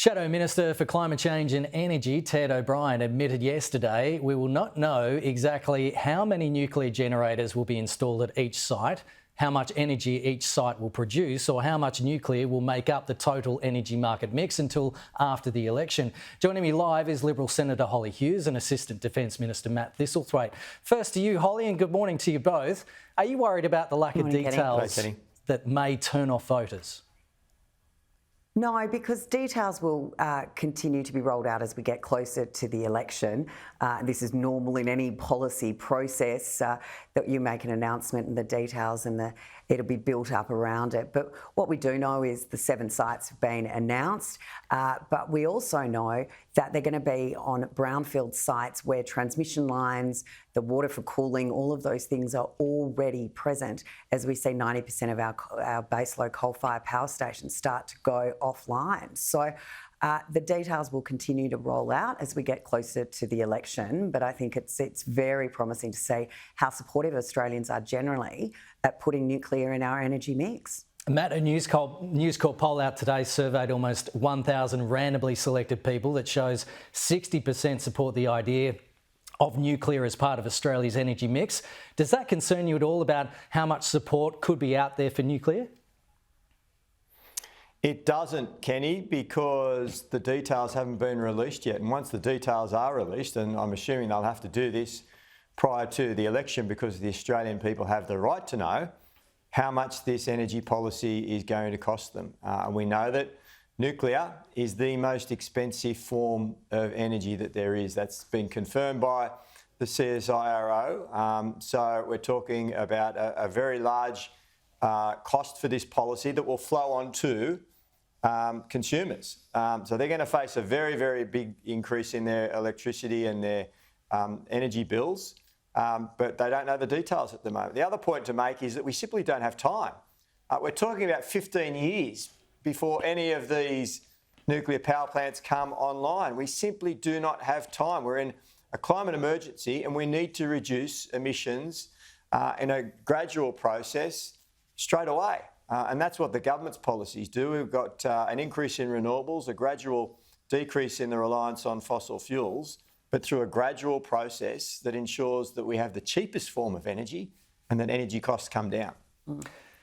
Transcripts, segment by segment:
Shadow Minister for Climate Change and Energy, Ted O'Brien, admitted yesterday we will not know exactly how many nuclear generators will be installed at each site, how much energy each site will produce, or how much nuclear will make up the total energy market mix until after the election. Joining me live is Liberal Senator Hollie Hughes and Assistant Defence Minister Matt Thistlethwaite. First to you, Hollie, and good morning to you both. Are you worried about the lack of details that may turn off voters? No, because details will continue to be rolled out as we get closer to the election. This is normal in any policy process that you make an announcement and the details and it'll be built up around it. But what we do know is the 7 sites have been announced, but we also know that they're going to be on brownfield sites where transmission lines, the water for cooling, all of those things are already present as we see 90% of our baseload coal-fired power stations start to go offline. So the details will continue to roll out as we get closer to the election, but I think it's very promising to see how supportive Australians are generally at putting nuclear in our energy mix. Matt, a News Corp poll out today surveyed almost 1,000 randomly selected people that shows 60% support the idea of nuclear as part of Australia's energy mix. Does that concern you at all about how much support could be out there for nuclear? It doesn't, Kenny, because the details haven't been released yet. And once the details are released, and I'm assuming they'll have to do this prior to the election because the Australian people have the right to know how much this energy policy is going to cost them. And we know that nuclear is the most expensive form of energy that there is. That's been confirmed by the CSIRO. So we're talking about a very large cost for this policy that will flow on to consumers. So they're going to face a very, very big increase in their electricity and their energy bills, but they don't know the details at the moment. The other point to make is that we simply don't have time. We're talking about 15 years before any of these nuclear power plants come online. We simply do not have time. We're in a climate emergency and we need to reduce emissions in a gradual process straight away. And that's what the government's policies do. We've got an increase in renewables, a gradual decrease in the reliance on fossil fuels, but through a gradual process that ensures that we have the cheapest form of energy and that energy costs come down.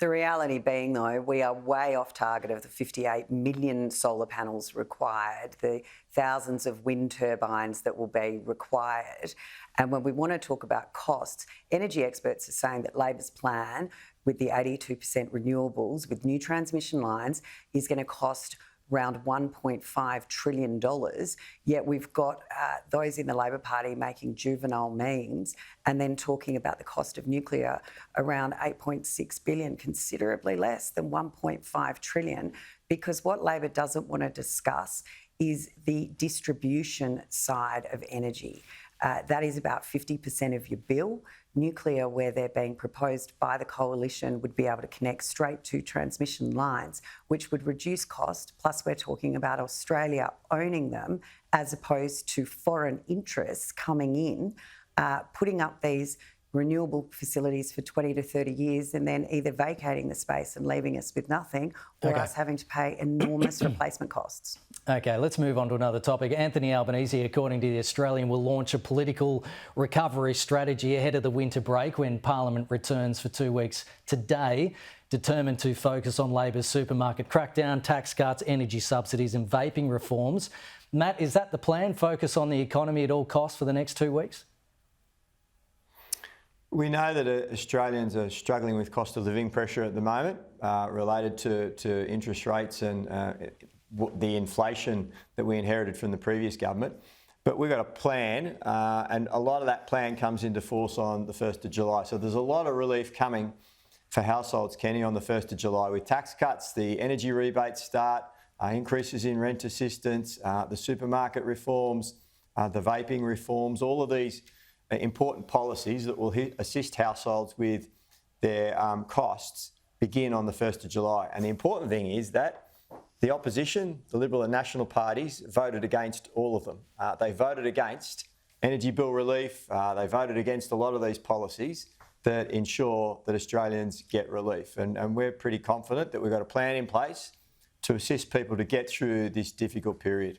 The reality being, though, we are way off target of the 58 million solar panels required, the thousands of wind turbines that will be required. And when we want to talk about costs, energy experts are saying that Labor's plan with the 82% renewables, with new transmission lines, is going to cost around $1.5 trillion, yet we've got those in the Labor Party making juvenile memes and then talking about the cost of nuclear around $8.6 billion, considerably less than $1.5 trillion, because what Labor doesn't want to discuss is the distribution side of energy. That is about 50% of your bill. Nuclear, where they're being proposed by the coalition, would be able to connect straight to transmission lines, which would reduce cost. Plus, we're talking about Australia owning them as opposed to foreign interests coming in, putting up these renewable facilities for 20 to 30 years and then either vacating the space and leaving us with nothing or us having to pay enormous replacement costs. OK, let's move on to another topic. Anthony Albanese, according to The Australian, will launch a political recovery strategy ahead of the winter break when Parliament returns for 2 weeks today, determined to focus on Labor's supermarket crackdown, tax cuts, energy subsidies and vaping reforms. Matt, is that the plan? Focus on the economy at all costs for the next 2 weeks? We know that Australians are struggling with cost of living pressure at the moment related to interest rates and the inflation that we inherited from the previous government. But we've got a plan and a lot of that plan comes into force on the 1st of July. So there's a lot of relief coming for households, Kenny, on the 1st of July with tax cuts, the energy rebates start, increases in rent assistance, the supermarket reforms, the vaping reforms, all of these important policies that will assist households with their costs begin on the 1st of July. And the important thing is that the opposition, the Liberal and National parties, voted against all of them. They voted against energy bill relief. They voted against a lot of these policies that ensure that Australians get relief. And we're pretty confident that we've got a plan in place to assist people to get through this difficult period.